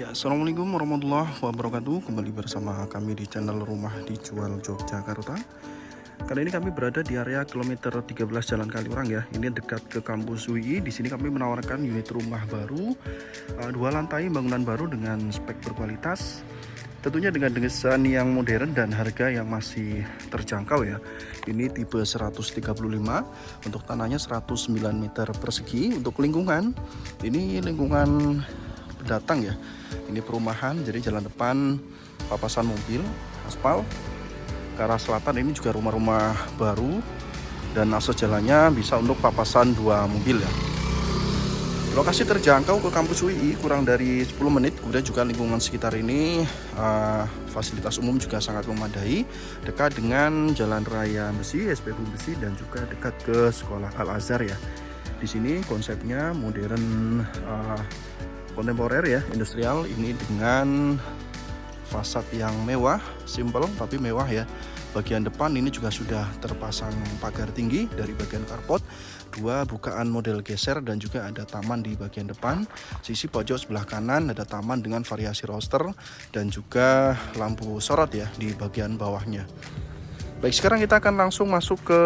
Ya, Assalamualaikum warahmatullahi wabarakatuh. Kembali bersama kami di channel Rumah Dijual Yogyakarta. Kali ini kami berada di area kilometer 13 Jalan Kaliurang ya. Ini dekat ke kampus UI. Di sini kami menawarkan unit rumah baru, 2 lantai bangunan baru dengan spek berkualitas. Tentunya dengan desain yang modern dan harga yang masih terjangkau ya. Ini tipe 135, untuk tanahnya 109 meter persegi. Untuk lingkungan, ini lingkungan pendatang ya. Ini perumahan, jadi jalan depan papasan mobil, aspal. Ke arah selatan ini juga rumah-rumah baru dan akses jalannya bisa untuk papasan 2 mobil ya. Lokasi terjangkau ke kampus UI kurang dari 10 menit. Kemudian juga lingkungan sekitar ini fasilitas umum juga sangat memadai, dekat dengan jalan raya besi, SPBU besi, dan juga dekat ke sekolah Al Azhar ya. Di sini konsepnya modern, kontemporer ya, industrial. Ini dengan fasad yang mewah, simple tapi mewah ya. Bagian depan ini juga sudah terpasang pagar tinggi dari bagian karpot, 2 bukaan model geser, dan juga ada taman di bagian depan. Sisi pojok sebelah kanan ada taman dengan variasi roster dan juga lampu sorot ya di bagian bawahnya. Baik, sekarang kita akan langsung masuk ke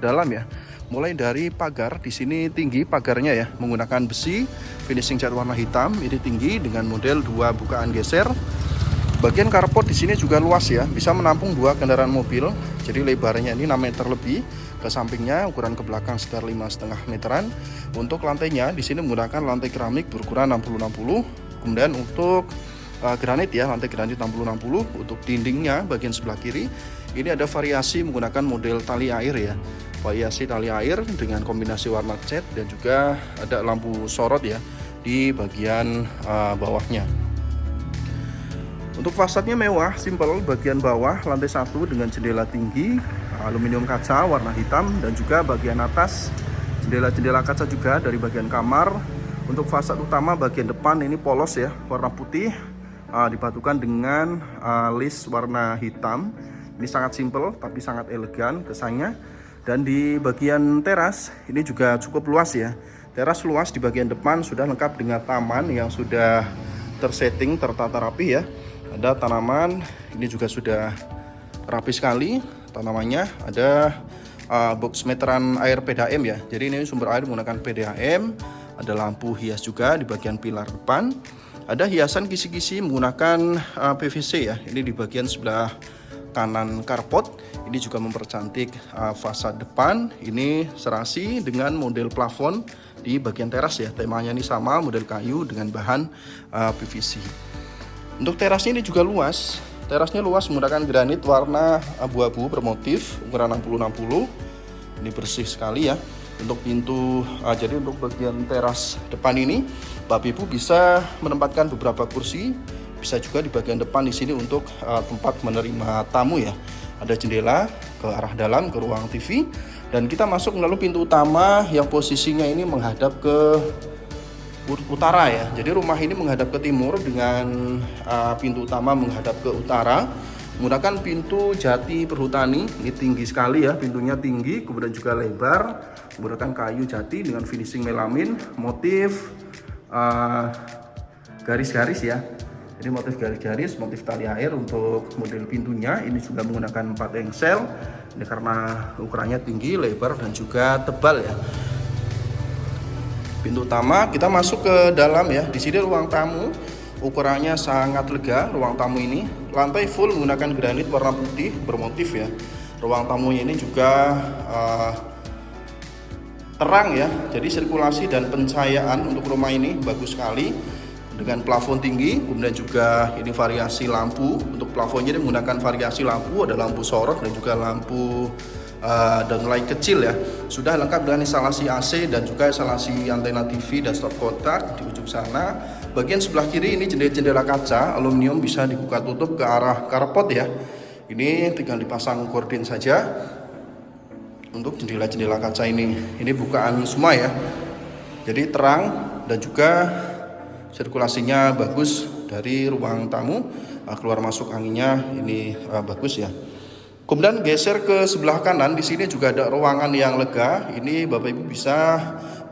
dalam ya. Mulai dari pagar, di sini tinggi pagarnya ya, menggunakan besi, finishing cat warna hitam. Ini tinggi dengan model 2 bukaan geser. Bagian karpot di sini juga luas ya, bisa menampung 2 kendaraan mobil. Jadi lebarnya ini 6 meter lebih. Ke sampingnya ukuran ke belakang sekitar 5,5 meteran. Untuk lantainya di sini menggunakan lantai keramik berukuran 60-60. Kemudian untuk granit ya, lantai granit 60-60. Untuk dindingnya bagian sebelah kiri ini ada variasi menggunakan model tali air ya. Variasi tali air dengan kombinasi warna cat, dan juga ada lampu sorot ya di bagian bawahnya. Untuk fasadnya mewah, simple. Bagian bawah lantai 1 dengan jendela tinggi, aluminium kaca warna hitam, dan juga bagian atas jendela kaca juga dari bagian kamar. Untuk fasad utama bagian depan ini polos ya, warna putih, dipatukan dengan list warna hitam. Ini sangat simple tapi sangat elegan kesannya. Dan di bagian teras ini juga cukup luas ya. Teras luas di bagian depan sudah lengkap dengan taman yang sudah tersetting, tertata rapi ya. Ada tanaman, ini juga sudah rapi sekali tanamannya. Ada box meteran air PDAM ya. Jadi ini sumber air menggunakan PDAM. Ada lampu hias juga di bagian pilar depan. Ada hiasan kisi-kisi menggunakan PVC ya. Ini di bagian sebelah kanan karpot. Ini juga mempercantik fasad depan. Ini serasi dengan model plafon di bagian teras ya. Temanya ini sama, model kayu dengan bahan PVC. Untuk terasnya ini juga luas. Terasnya luas menggunakan granit warna abu-abu bermotif ukuran 60-60. Ini bersih sekali ya. Untuk pintu, jadi untuk bagian teras depan ini, Bapak Ibu bisa menempatkan beberapa kursi. Bisa juga di bagian depan di sini untuk tempat menerima tamu ya. Ada jendela ke arah dalam, ke ruang TV. Dan kita masuk melalui pintu utama yang posisinya ini menghadap ke utara ya. Jadi rumah ini menghadap ke timur dengan pintu utama menghadap ke utara. Menggunakan pintu jati perhutani. Ini tinggi sekali ya, pintunya tinggi, kemudian juga lebar. Menggunakan kayu jati dengan finishing melamin, motif garis-garis ya. Ini motif garis-garis, motif tali air untuk model pintunya. Ini juga menggunakan 4 engsel. Ini karena ukurannya tinggi, lebar, dan juga tebal ya. Pintu utama, kita masuk ke dalam ya. Di sini ruang tamu, ukurannya sangat lega. Ruang tamu ini lantai full menggunakan granit warna putih bermotif ya. Ruang tamunya ini juga terang ya. Jadi sirkulasi dan pencahayaan untuk rumah ini bagus sekali dengan plafon tinggi. Kemudian juga ini variasi lampu. Untuk plafonnya ini menggunakan variasi lampu, ada lampu sorot dan juga lampu dan light kecil ya. Sudah lengkap dengan instalasi AC dan juga instalasi antena TV dan stop kontak di ujung sana. Bagian sebelah kiri ini jendela kaca aluminium, bisa dibuka tutup ke arah karpot ya. Ini tinggal dipasang gorden saja. Untuk jendela kaca ini bukaan semua ya. Jadi terang dan juga sirkulasinya bagus dari ruang tamu. Keluar masuk anginnya ini bagus ya. Kemudian geser ke sebelah kanan, di sini juga ada ruangan yang lega. Ini Bapak Ibu bisa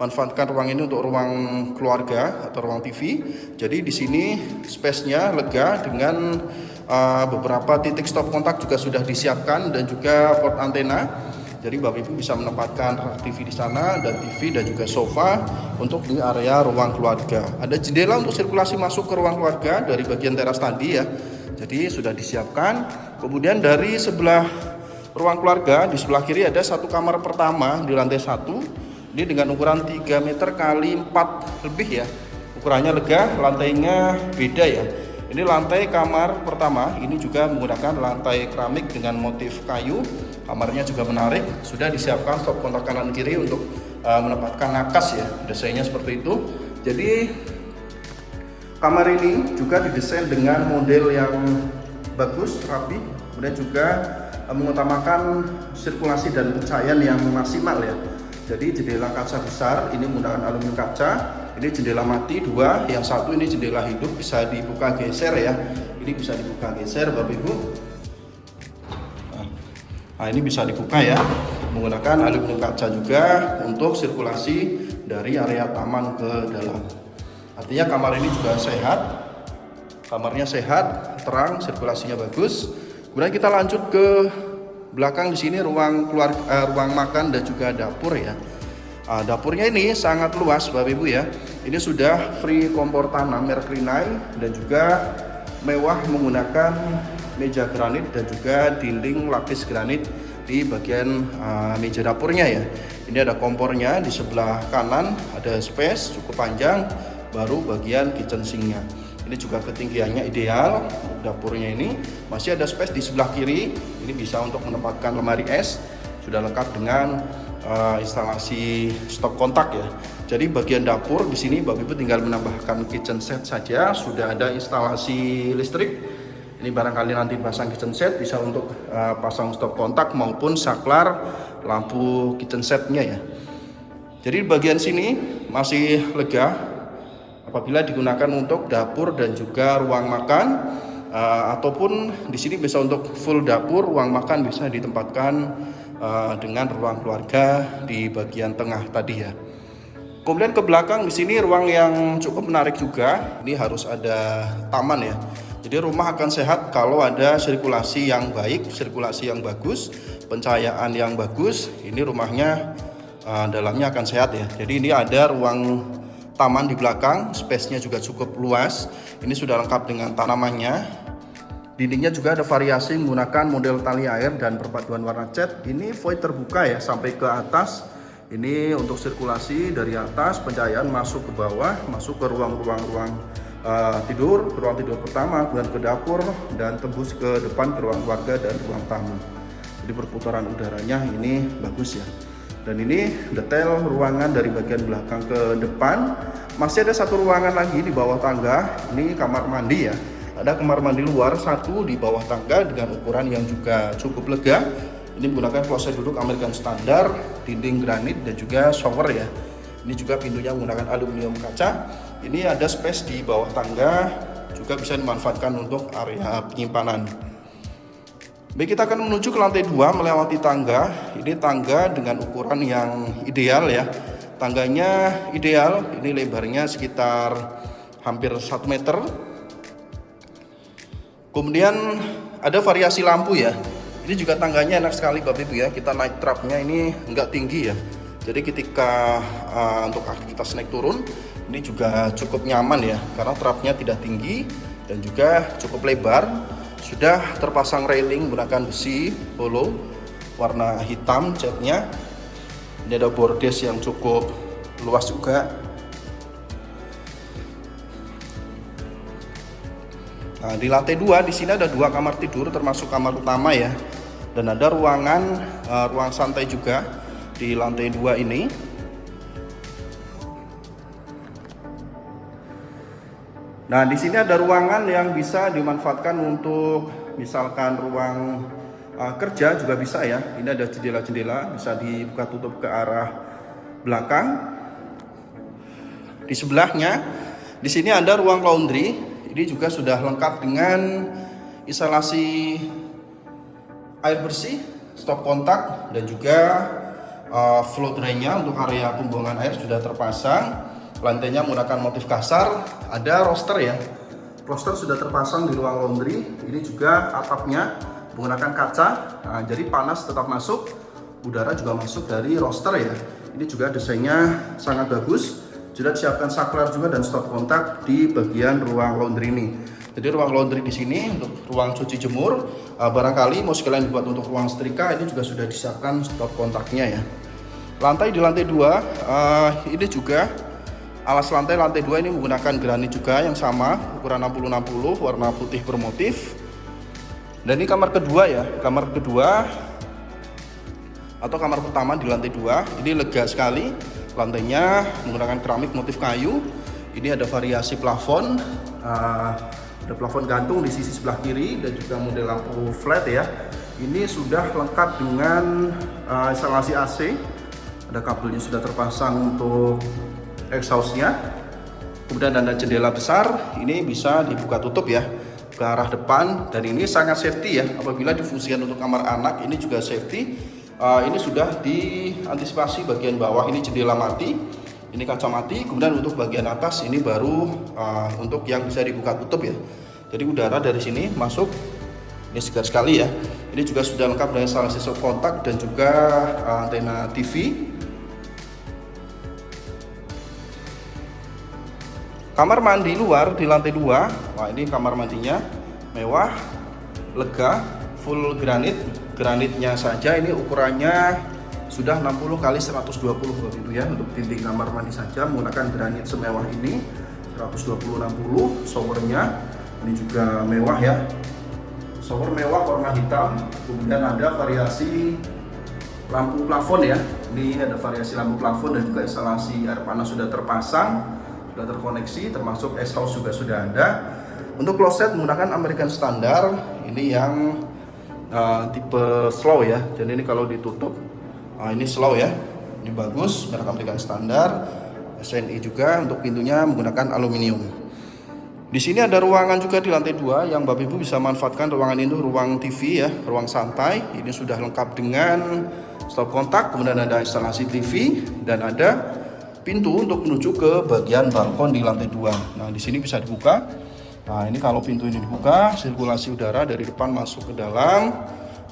manfaatkan ruang ini untuk ruang keluarga atau ruang TV. Jadi di sini space-nya lega dengan beberapa titik stop kontak juga sudah disiapkan dan juga port antena. Jadi Bapak Ibu bisa menempatkan TV di sana dan TV dan juga sofa untuk di area ruang keluarga. Ada jendela untuk sirkulasi masuk ke ruang keluarga dari bagian teras tadi ya. Jadi sudah disiapkan. Kemudian dari sebelah ruang keluarga di sebelah kiri ada satu kamar pertama di lantai 1. Ini dengan ukuran 3 meter kali 4 lebih ya. Ukurannya lega, lantainya beda ya. Ini lantai kamar pertama, ini juga menggunakan lantai keramik dengan motif kayu. Kamarnya juga menarik, sudah disiapkan stop kontak kanan kiri untuk menempatkan nakas ya. Desainnya seperti itu. Jadi kamar ini juga didesain dengan model yang bagus, rapi. Kemudian juga mengutamakan sirkulasi dan pencahayaan yang maksimal ya. Jadi jendela kaca besar, ini menggunakan aluminium kaca. Ini jendela mati 2, yang satu ini jendela hidup, bisa dibuka geser ya. Ini bisa dibuka geser Bapak Ibu. Nah ini bisa dibuka ya, menggunakan aluminium kaca juga untuk sirkulasi dari area taman ke dalam. Artinya kamar ini juga sehat, kamarnya sehat, terang, sirkulasinya bagus. Kemudian kita lanjut ke belakang di sini ruang makan dan juga dapur ya. Dapurnya ini sangat luas Bapak Ibu ya. Ini sudah free kompor tanam merek Rinnai dan juga mewah menggunakan meja granit dan juga dinding lapis granit di bagian meja dapurnya ya. Ini ada kompornya di sebelah kanan, ada space cukup panjang, baru bagian kitchen sinknya. Ini juga ketinggiannya ideal. Dapurnya ini masih ada space di sebelah kiri. Ini bisa untuk menempatkan lemari es. Sudah lengkap dengan instalasi stop kontak ya. Jadi bagian dapur di sini Bapak Ibu tinggal menambahkan kitchen set saja. Sudah ada instalasi listrik. Ini barangkali nanti pasang kitchen set bisa untuk pasang stop kontak maupun saklar lampu kitchen setnya ya. Jadi bagian sini masih lega apabila digunakan untuk dapur dan juga ruang makan, ataupun di sini bisa untuk full dapur, ruang makan bisa ditempatkan dengan ruang keluarga di bagian tengah tadi ya. Kemudian ke belakang di sini ruang yang cukup menarik juga. Ini harus ada taman ya. Jadi rumah akan sehat kalau ada sirkulasi yang baik, sirkulasi yang bagus, pencahayaan yang bagus. Ini rumahnya dalamnya akan sehat ya. Jadi ini ada ruang taman di belakang, space-nya juga cukup luas. Ini sudah lengkap dengan tanamannya. Dindingnya juga ada variasi menggunakan model tali air dan perpaduan warna cat. Ini void terbuka ya sampai ke atas. Ini untuk sirkulasi dari atas, pencahayaan masuk ke bawah, masuk ke ruang tidur, ruang tidur pertama, kemudian ke dapur dan tembus ke depan ke ruang keluarga dan ruang tamu. Jadi perputaran udaranya ini bagus ya. Dan ini detail ruangan dari bagian belakang ke depan. Masih ada satu ruangan lagi di bawah tangga. Ini kamar mandi ya. Ada kamar mandi luar satu di bawah tangga dengan ukuran yang juga cukup lega. Ini menggunakan kloset duduk American standar, dinding granit dan juga shower ya. Ini juga pintunya menggunakan aluminium kaca. Ini ada space di bawah tangga, juga bisa dimanfaatkan untuk area penyimpanan. Baik, kita akan menuju ke lantai 2 melewati tangga. Ini tangga dengan ukuran yang ideal ya. Tangganya ideal, ini lebarnya sekitar hampir 1 meter. Kemudian ada variasi lampu ya. Ini juga tangganya enak sekali Bapak Ibu ya. Kita naik trapnya ini enggak tinggi ya. Jadi ketika untuk aktivitas naik turun ini juga cukup nyaman ya. Karena trapnya tidak tinggi dan juga cukup lebar. Sudah terpasang railing menggunakan besi polo warna hitam catnya. Ini ada bordes yang cukup luas juga. Nah, di lantai 2 di sini ada 2 kamar tidur termasuk kamar utama ya. Dan ada ruang santai juga di lantai 2 ini. Nah, di sini ada ruangan yang bisa dimanfaatkan untuk misalkan ruang kerja juga bisa ya. Ini ada jendela-jendela bisa dibuka tutup ke arah belakang. Di sebelahnya di sini ada ruang laundry. Ini juga sudah lengkap dengan instalasi air bersih, stop kontak dan juga flow drainnya untuk area pembuangan air sudah terpasang. Lantainya menggunakan motif kasar. Ada roster ya. Roster sudah terpasang di ruang laundry. Ini juga atapnya menggunakan kaca. Nah, jadi panas tetap masuk, udara juga masuk dari roster ya. Ini juga desainnya sangat bagus. Sudah disiapkan saklar juga dan stop kontak di bagian ruang laundry ini. Jadi ruang laundry di sini untuk ruang cuci jemur, barangkali mau sekalian dibuat untuk ruang setrika, ini juga sudah disiapkan stop kontaknya ya. Lantai di lantai 2, ini juga alas lantai 2 ini menggunakan granit juga yang sama, ukuran 60-60, warna putih bermotif. Dan ini kamar kedua ya, kamar kedua atau kamar pertama di lantai 2, ini lega sekali. Lantainya menggunakan keramik motif kayu. Ini ada variasi plafon, ada plafon gantung di sisi sebelah kiri dan juga model lampu flat ya. Ini sudah lengkap dengan instalasi AC. Ada kabelnya sudah terpasang untuk exhaustnya. Kemudian ada jendela besar. Ini bisa dibuka tutup ya ke arah depan, dan ini sangat safety ya. Apabila difungsikan untuk kamar anak, ini juga safety. Ini sudah diantisipasi bagian bawah, ini jendela mati, ini kaca mati. Kemudian untuk bagian atas ini baru untuk yang bisa dibuka tutup ya. Jadi udara dari sini masuk, ini segar sekali ya. Ini juga sudah lengkap dengan instalasi stop kontak dan juga antena TV. Kamar mandi luar di lantai 2. Wah, ini kamar mandinya mewah, lega, full granit. Granitnya saja ini ukurannya sudah 60 x 120 begitu ya. Untuk dinding kamar mandi saja menggunakan granit semewah ini, 120-60. Showernya ini juga mewah ya. Shower mewah warna hitam. Kemudian ada variasi lampu plafon ya. Ini ada variasi lampu plafon dan juga instalasi air panas sudah terpasang, sudah terkoneksi, termasuk exhaust juga sudah ada. Untuk kloset menggunakan American standar. Ini yang tipe slow ya. Jadi ini kalau ditutup, ini slow ya. Ini bagus, merek American standar. SNI juga. Untuk pintunya menggunakan aluminium. Di sini ada ruangan juga di lantai 2 yang Bapak Ibu bisa manfaatkan. Ruangan ini ruang TV ya, ruang santai. Ini sudah lengkap dengan stop kontak, kemudian ada instalasi TV dan ada pintu untuk menuju ke bagian balkon di lantai 2. Nah, di sini bisa dibuka. Nah, ini kalau pintu ini dibuka, sirkulasi udara dari depan masuk ke dalam.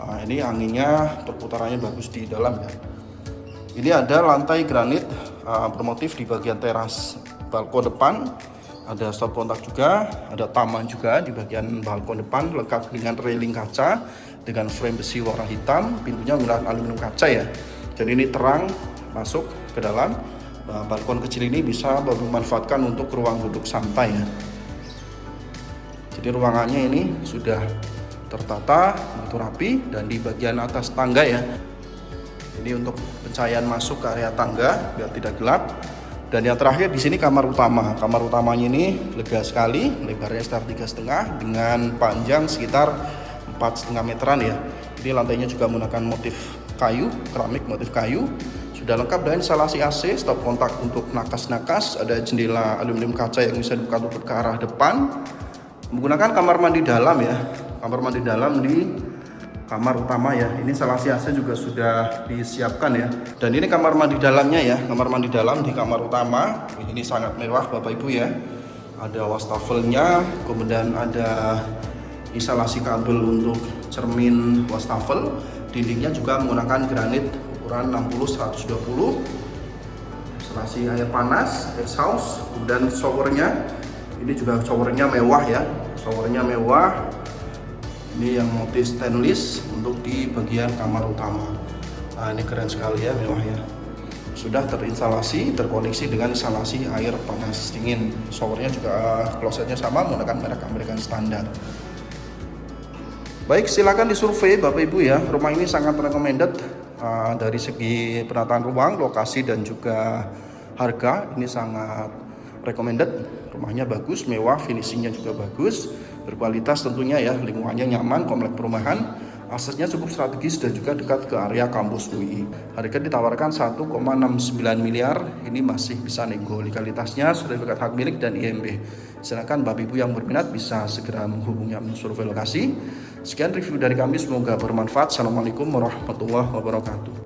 Nah, ini anginnya, perputarannya bagus di dalam ya. Ini ada lantai granit bermotif di bagian teras balkon depan. Ada stop kontak juga, ada taman juga di bagian balkon depan, lengkap dengan railing kaca dengan frame besi warna hitam. Pintunya menggunakan aluminium kaca ya. Jadi ini terang masuk ke dalam. Nah, balkon kecil ini bisa dimanfaatkan untuk ruang duduk santai ya. Jadi ruangannya ini sudah tertata, begitu rapi, dan di bagian atas tangga ya. Ini untuk pencahayaan masuk ke area tangga biar tidak gelap. Dan yang terakhir di sini kamar utama. Kamar utamanya ini lega sekali, lebarnya sekitar 3,5 dengan panjang sekitar 4,5 meteran ya. Ini lantainya juga menggunakan motif kayu, keramik motif kayu. Sudah lengkap dengan instalasi AC, stop kontak untuk nakas-nakas, ada jendela aluminium kaca yang bisa dibuka tutup ke arah depan. Menggunakan kamar mandi dalam ya, kamar mandi dalam di kamar utama ya. Ini instalasi AC juga sudah disiapkan ya. Dan ini kamar mandi dalamnya ya, kamar mandi dalam di kamar utama. Ini sangat mewah Bapak Ibu ya. Ada wastafelnya, kemudian ada instalasi kabel untuk cermin wastafel. Dindingnya juga menggunakan granit ukuran 60-120. Instalasi air panas, exhaust, kemudian showernya. Ini juga showernya mewah ya, showernya mewah. Ini yang motif stainless untuk di bagian kamar utama. Nah, ini keren sekali ya, mewah ya. Sudah terinstalasi, terkoneksi dengan instalasi air panas dingin. Showernya juga klosetnya sama menggunakan merek American standar. Baik, silakan disurvei Bapak Ibu ya. Rumah ini sangat recommended dari segi penataan ruang, lokasi dan juga harga. Ini sangat recommended. Rumahnya bagus, mewah, finishingnya juga bagus, berkualitas tentunya ya, lingkungannya nyaman, komplek perumahan, aksesnya cukup strategis dan juga dekat ke area kampus UI. Harga ditawarkan 1,69 miliar, ini masih bisa nego. Legalitasnya sertifikat hak milik dan IMB. Silakan Bapak Ibu yang berminat bisa segera menghubungi survei lokasi. Sekian review dari kami, semoga bermanfaat. Assalamualaikum warahmatullahi wabarakatuh.